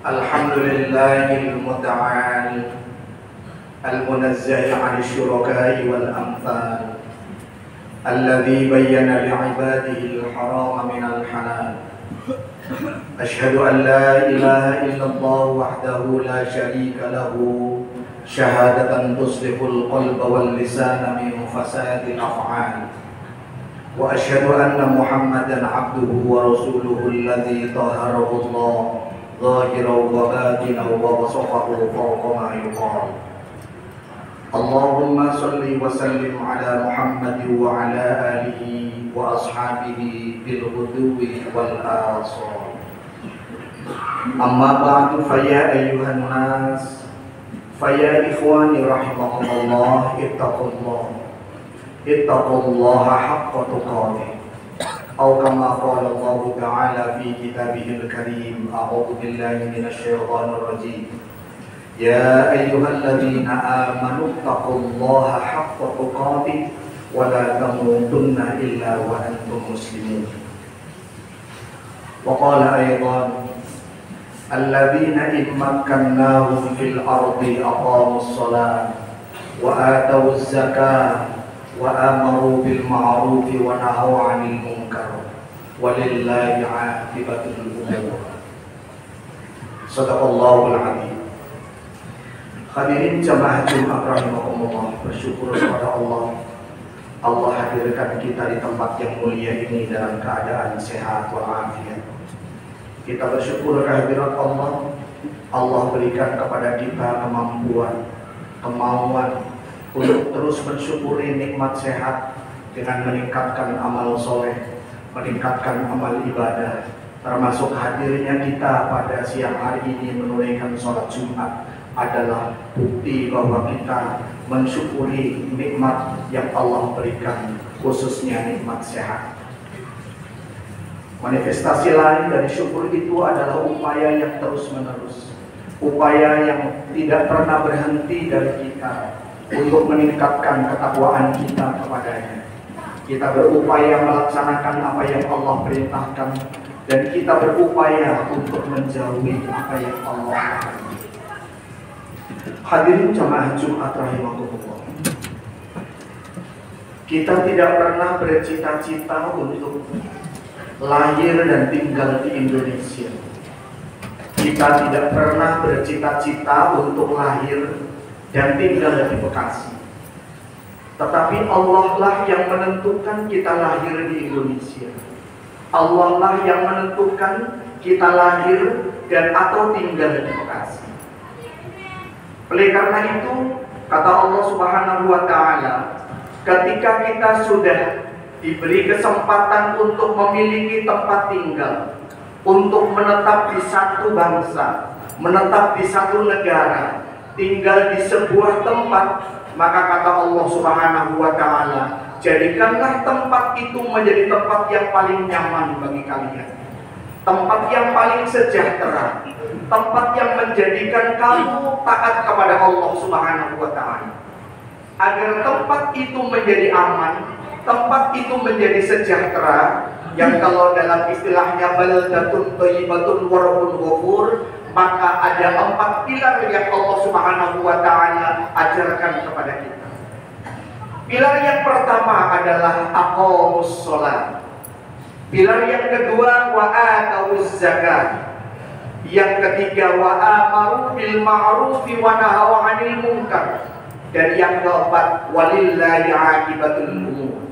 Alhamdulillahil muta'al al-munazzah 'anil syuraka'i wal amthal alladzi bayyana li'ibadihi al-harama minal halal. Asyhadu an la ilaha illallah wahdahu la syarika lahu syahadatan tuslihul qalba wal lisana min fasadil af'al. Wa asyhadu anna Muhammadan 'abduhu wa rasuluhu alladzi tahharahu Allah zahiran wa batinan wa wasafahu fawqa ma yuqal. Allahumma salli wa sallim ala Muhammad wa ala alihi wa ashabihi bil ghuduwi wal asal. Amma ba'du, fa ya ayyuhan nas, fa ya ikhwani rahimakumullah, ittaqullaha haqqa tuqatih. Atau kama qala Allah Ta'ala fi kitabihil karim. A'udzu billahi minasy syaithanir rajim. Ya ayyuhalladzina amanu taqullaha haqqa tuqatih wa la tamutunna illa wa antum muslimun. Wa qala aidan alladzina in makkannahum fil ardi aqamus shalah wa atawuz zakah wa amaru bil ma'ruf wa nahaw 'anil munkar walillahi 'aqibatul umur. Shadaqallahul 'azim. Hadirin jamaah Jumat rahimakumullah, bersyukur kepada Allah. Allah hadirkan kita di tempat yang mulia ini dalam keadaan sehat walafiat. Kita bersyukur kehadirat Allah. Allah berikan kepada kita kemampuan, kemauan untuk terus mensyukuri nikmat sehat dengan meningkatkan amal soleh, meningkatkan amal ibadah, termasuk hadirnya kita pada siang hari ini menunaikan sholat Jumat adalah bukti bahwa kita mensyukuri nikmat yang Allah berikan, khususnya nikmat sehat. Manifestasi lain dari syukur itu adalah upaya yang terus menerus, upaya yang tidak pernah berhenti dari kita untuk meningkatkan ketakwaan kita kepadanya. Kita berupaya melaksanakan apa yang Allah perintahkan, dan kita berupaya untuk menjauhi apa yang Allah larang. Hadirin jamaah Jumat rahimakumullah, kita tidak pernah bercita-cita untuk lahir dan tinggal di Indonesia. Kita tidak pernah bercita-cita untuk lahir dan tinggal di Bekasi. Tetapi Allah lah yang menentukan kita lahir di Indonesia. Allah lah yang menentukan kita lahir dan atau tinggal di Bekasi. Oleh karena itu, kata Allah Subhanahu wa Ta'ala, ketika kita sudah diberi kesempatan untuk memiliki tempat tinggal, untuk menetap di satu bangsa, menetap di satu negara, tinggal di sebuah tempat, maka kata Allah Subhanahu wa Ta'ala, jadikanlah tempat itu menjadi tempat yang paling nyaman bagi kalian, tempat yang paling sejahtera, tempat yang menjadikan kamu taat kepada Allah Subhanahu wa Ta'ala. Agar tempat itu menjadi aman, tempat itu menjadi sejahtera, yang kalau dalam istilahnya baldatun thayyibatun wa rabbun ghafur, maka ada 4 pilar yang Allah Subhanahu wa Ta'ala ajarkan kepada kita. Pilar yang pertama adalah aqamus shalah. Pilar yang kedua wa atawuz zakat. Yang ketiga wa amaru bil ma'ruf wa nahaw 'anil munkar. Dan yang keempat walillahi 'aqibatul umur.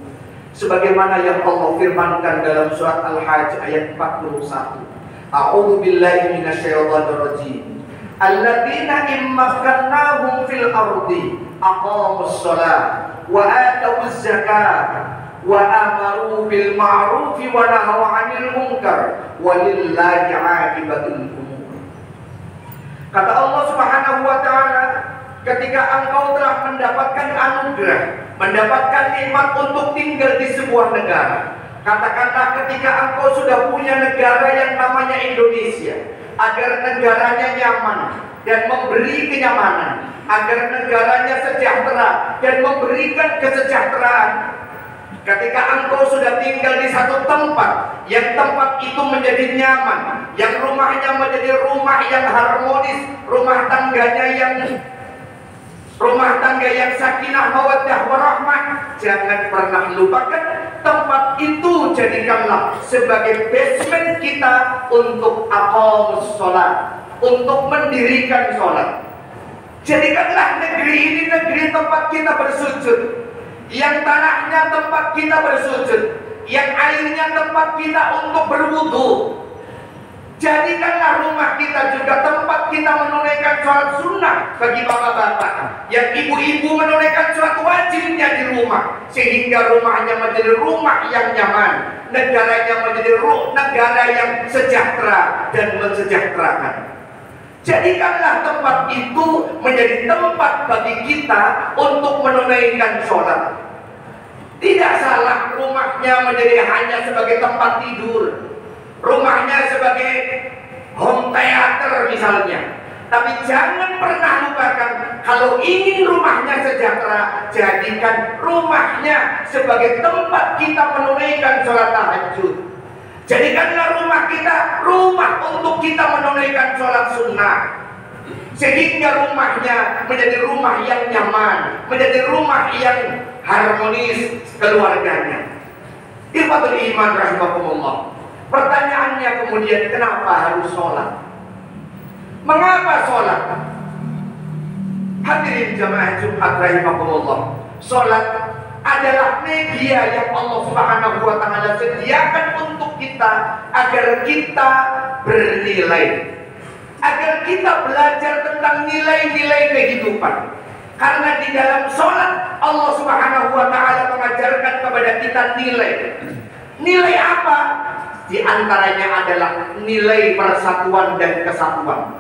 Sebagaimana yang Allah firmankan dalam surat Al-Hajj ayat 41. A'udzu billahi minasy syaithanir rajim. Alladzina immakkannahum fil ardi aqamus shalah wa atawuz zakat wa amaru bil ma'ruf wa nahaw 'anil munkar walillahi 'aqibatul umur. Kata Allah Subhanahu wa Ta'ala, ketika engkau telah mendapatkan anugerah, mendapatkan nikmat untuk tinggal di sebuah negara, katakanlah ketika engkau sudah punya negara yang namanya Indonesia, agar negaranya nyaman dan memberi kenyamanan, agar negaranya sejahtera dan memberikan kesejahteraan, Ketika engkau sudah tinggal di satu tempat, yang tempat itu menjadi nyaman, yang rumahnya menjadi rumah yang harmonis, rumah tangga yang sakinah, mawaddah, warahmah, jangan pernah lupakan tempat itu. Jadikanlah sebagai basement kita untuk aqamus sholat, untuk mendirikan sholat. Jadikanlah negeri ini negeri tempat kita bersujud, yang tanahnya tempat kita bersujud, yang airnya tempat kita untuk berwudu. Jadikanlah rumah kita juga tempat kita menunaikan sholat sunnah bagi bapak-bapak, yang ibu-ibu menunaikan sholat wajibnya di rumah, sehingga rumahnya menjadi rumah yang nyaman, negaranya menjadi negara yang sejahtera dan mensejahterakan. Jadikanlah tempat itu menjadi tempat bagi kita untuk menunaikan sholat. Tidak salah rumahnya menjadi hanya sebagai tempat tidur, rumahnya sebagai home theater misalnya. Tapi jangan pernah lupakan, kalau ingin rumahnya sejahtera, jadikan rumahnya sebagai tempat kita menunaikan sholat tahajud. Jadikanlah rumah kita rumah untuk kita menunaikan sholat sunnah, sehingga rumahnya menjadi rumah yang nyaman, menjadi rumah yang harmonis keluarganya. Ikhwatul iman rahimakumullah. Pertanyaannya kemudian, kenapa harus sholat? Mengapa sholat? Hadirin jamaah Jumat rahimakumullah, sholat adalah media yang Allah Subhanahu wa Ta'ala sediakan untuk kita agar kita bernilai, agar kita belajar tentang nilai-nilai kehidupan. Karena di dalam sholat Allah Subhanahu wa Ta'ala mengajarkan kepada kita nilai. Nilai apa? Di antaranya adalah nilai persatuan dan kesatuan.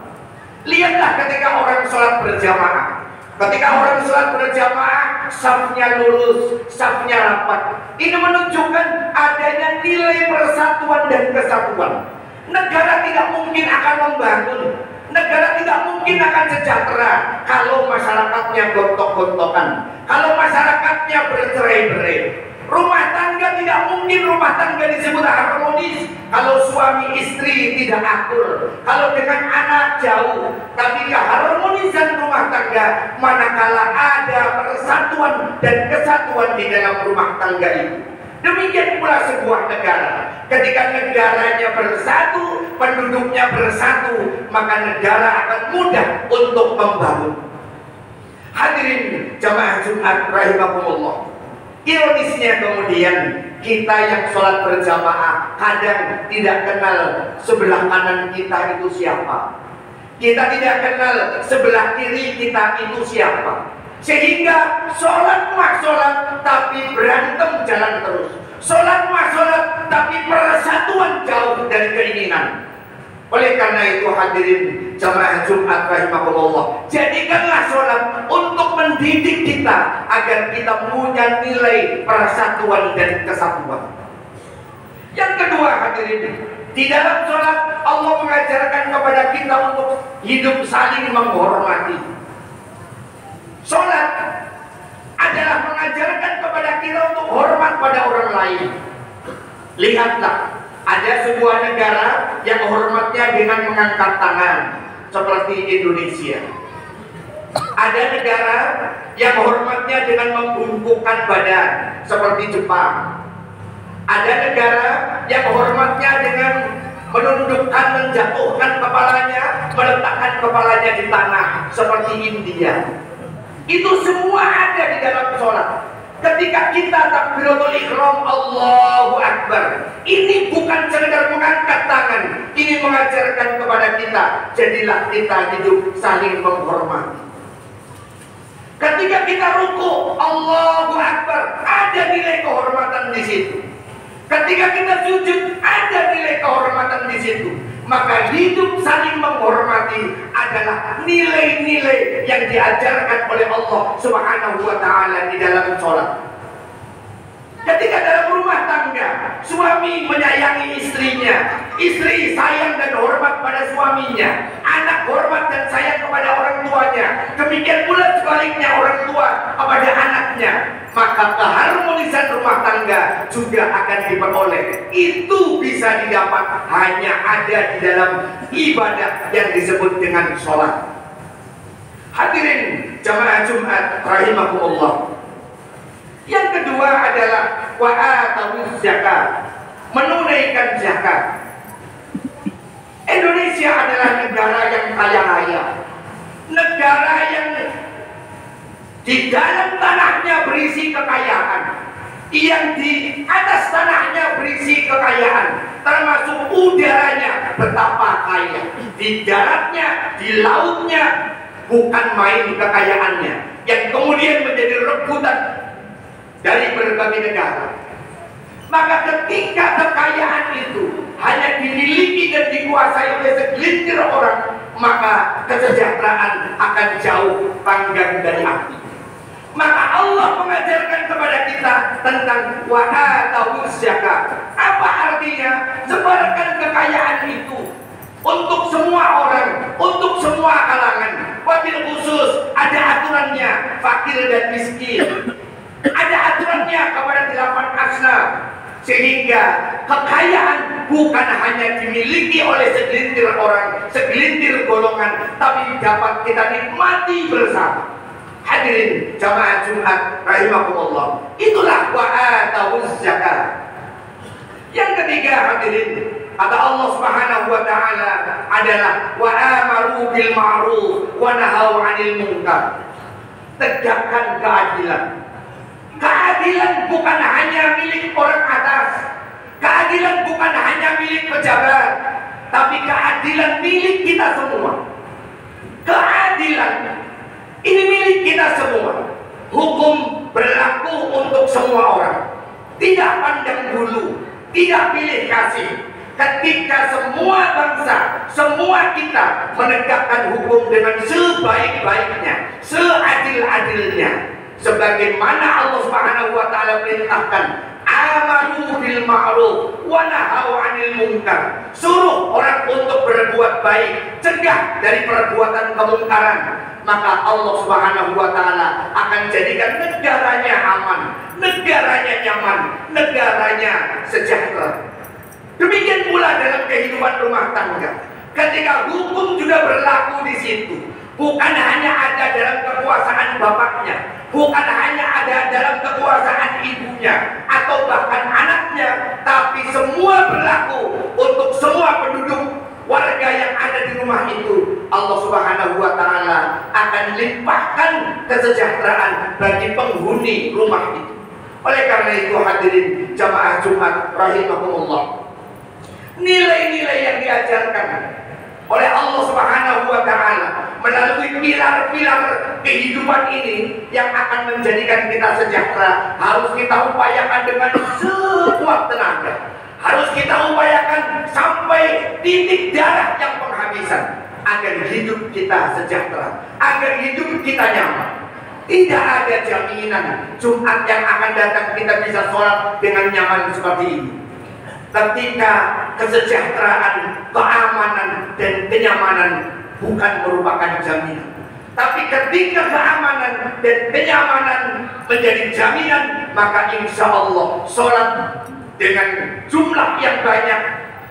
Lihatlah ketika orang sholat berjamaah. Ketika orang sholat berjamaah, safnya lurus, safnya rapat. Ini menunjukkan adanya nilai persatuan dan kesatuan. Negara tidak mungkin akan membangun, negara tidak mungkin akan sejahtera kalau masyarakatnya gontok-gontokan, kalau masyarakatnya bercerai-berai. Rumah tangga tidak mungkin rumah tangga disebut harmonis kalau suami istri tidak akur, kalau dengan anak jauh. Tapi keharmonisan rumah tangga manakala ada persatuan dan kesatuan di dalam rumah tangga itu. Demikian pula sebuah negara. Ketika negaranya bersatu, penduduknya bersatu, maka negara akan mudah untuk membangun. Hadirin jamaah Jumat rahimakumullah. Ironisnya kemudian kita yang sholat berjamaah kadang tidak kenal sebelah kanan kita itu siapa. Kita tidak kenal sebelah kiri kita itu siapa. Sehingga sholat mah sholat tapi berantem jalan terus. Sholat mah sholat tapi persatuan jauh dari keinginan. Oleh karena itu hadirin jamaah Jumat rahimakumullah, jadikanlah sholat untuk mendidik kita agar kita punya nilai persatuan dan kesatuan. Yang kedua hadirin, di dalam sholat Allah mengajarkan kepada kita untuk hidup saling menghormati. Sholat adalah mengajarkan kepada kita untuk hormat pada orang lain. Lihatlah, ada sebuah negara yang hormatnya dengan mengangkat tangan seperti Indonesia. Ada negara yang hormatnya dengan membungkukkan badan seperti Jepang. Ada negara yang hormatnya dengan menundukkan, menjatuhkan kepalanya, meletakkan kepalanya di tanah seperti India. Itu semua ada di dalam sholat. Ketika kita takbiratul ihram Allahu Akbar, ini bukan sekedar mengangkat tangan, ini mengajarkan kepada kita, jadilah kita hidup saling menghormati. Ketika kita ruku Allahu Akbar, ada nilai kehormatan di situ. Ketika kita sujud, ada nilai kehormatan di situ. Maka hidup saling menghormati adalah nilai-nilai yang diajarkan oleh Allah Subhanahu wa Ta'ala di dalam sholat. Ketika dalam rumah tangga, suami menyayangi istrinya, istri sayang dan hormat pada suaminya, anak hormat dan sayang kepada orang tuanya, demikian pula sebaliknya orang tua takwa kepada anaknya, maka keharmonisan rumah tangga juga akan diperoleh. Itu bisa didapat hanya ada di dalam ibadah yang disebut dengan sholat. Hadirin jamaah Jumat rahimakumullah. Yang kedua adalah wa'atawuz zakat, menunaikan zakat. Indonesia adalah negara yang kaya raya, negara yang di dalam tanahnya berisi kekayaan, yang di atas tanahnya berisi kekayaan, termasuk udaranya betapa kaya, di daratnya, di lautnya, bukan main kekayaannya, yang kemudian menjadi rebutan dari berbagai negara. Maka ketika kekayaan itu hanya dimiliki dan dikuasai oleh segelintir orang, maka kesejahteraan akan jauh panggang dari api. Maka Allah mengajarkan kepada kita tentang wa'atawuz zakat. Apa artinya? Sebarkan kekayaan itu untuk semua orang, untuk semua kalangan. Wabil khusus ada aturannya, fakir dan miskin. Ada aturannya kepada 8 asnaf, sehingga kekayaan bukan hanya dimiliki oleh segelintir orang, segelintir golongan, tapi dapat kita nikmati bersama. Hadirin jamaah Jumat rahimakumullah, itulah wa'atawuz zakat. Yang ketiga hadirin, kata Allah Subhanahu wa taala adalah wa'amaru bil ma'ruf wa nahau 'anil munkar. Tegakkan keadilan. Keadilan bukan hanya milik orang atas, keadilan bukan hanya milik pejabat, tapi keadilan milik kita semua. Keadilan ini milik kita semua. Hukum berlaku untuk semua orang, tidak pandang bulu, tidak pilih kasih. Ketika semua bangsa, semua kita menegakkan hukum dengan sebaik-baiknya, seadil-adilnya, sebagaimana Allah Subhanahu wa taala perintahkan, amaru bil ma'ruf wa nahau 'anil munkar. Suruh orang untuk berbuat baik, cegah dari perbuatan kemungkaran. Maka Allah Subhanahu wa taala akan jadikan negaranya aman, negaranya nyaman, negaranya sejahtera. Demikian pula dalam kehidupan rumah tangga. Ketika hukum juga berlaku di situ, bukan hanya ada dalam kekuasaan bapaknya, bukan hanya ada dalam kekuasaan ibunya atau bahkan anaknya, tapi semua berlaku untuk semua penduduk warga yang ada di rumah itu. Allah Subhanahu wa taala akan limpahkan kesejahteraan bagi penghuni rumah itu. Oleh karena itu hadirin jamaah Jumat rahimakumullah, nilai-nilai yang diajarkan oleh Allah Subhanahu wa taala melalui pilar-pilar kehidupan ini yang akan menjadikan kita sejahtera harus kita upayakan dengan sekuat tenaga. Harus kita upayakan sampai titik darah yang penghabisan agar hidup kita sejahtera, agar hidup kita nyaman. Tidak ada jaminan Jumat yang akan datang kita bisa sholat dengan nyaman seperti ini. Ketika kesejahteraan, keamanan, dan kenyamanan bukan merupakan jaminan, tapi ketika keamanan dan kenyamanan menjadi jaminan, maka insya Allah sholat dengan jumlah yang banyak,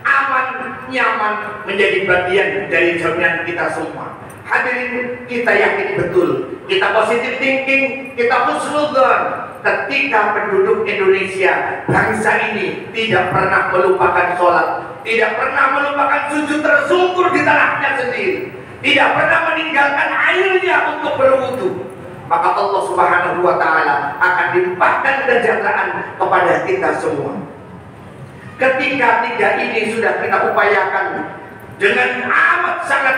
aman, nyaman, menjadi bagian dari jaminan kita semua. Hadirin, kita yakin betul, kita positive thinking, kita husnudzon ketika penduduk Indonesia, bangsa ini tidak pernah melupakan sholat, tidak pernah melupakan sujud tersungkur di tanahnya sendiri, tidak pernah meninggalkan airnya untuk berwudu, maka Allah Subhanahu wa taala akan limpahkan kesejahteraan kepada kita semua. Ketika tiga ini sudah kita upayakan dengan amat sangat,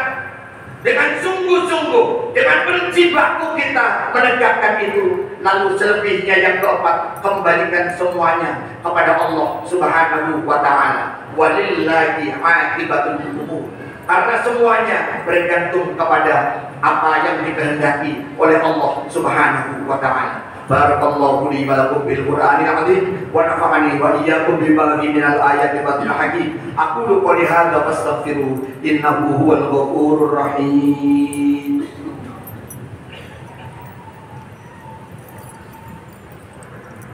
dengan sungguh-sungguh, dengan berjibaku kita menegakkan itu, lalu selebihnya yang keempat, kembalikan semuanya kepada Allah Subhanahu wa taala. Walillahi aqibatul umur. Karena semuanya bergantung kepada apa yang dikehendaki oleh Allah Subhanahu wa taala. Barakallahu li wa lakum bil Qur'anil azim wa nafa'ani wa iyyakum bima fihi minal ayati wa hakim. Aqulu qouli hadza fastaghfiru innahu huwal ghafurur rahim.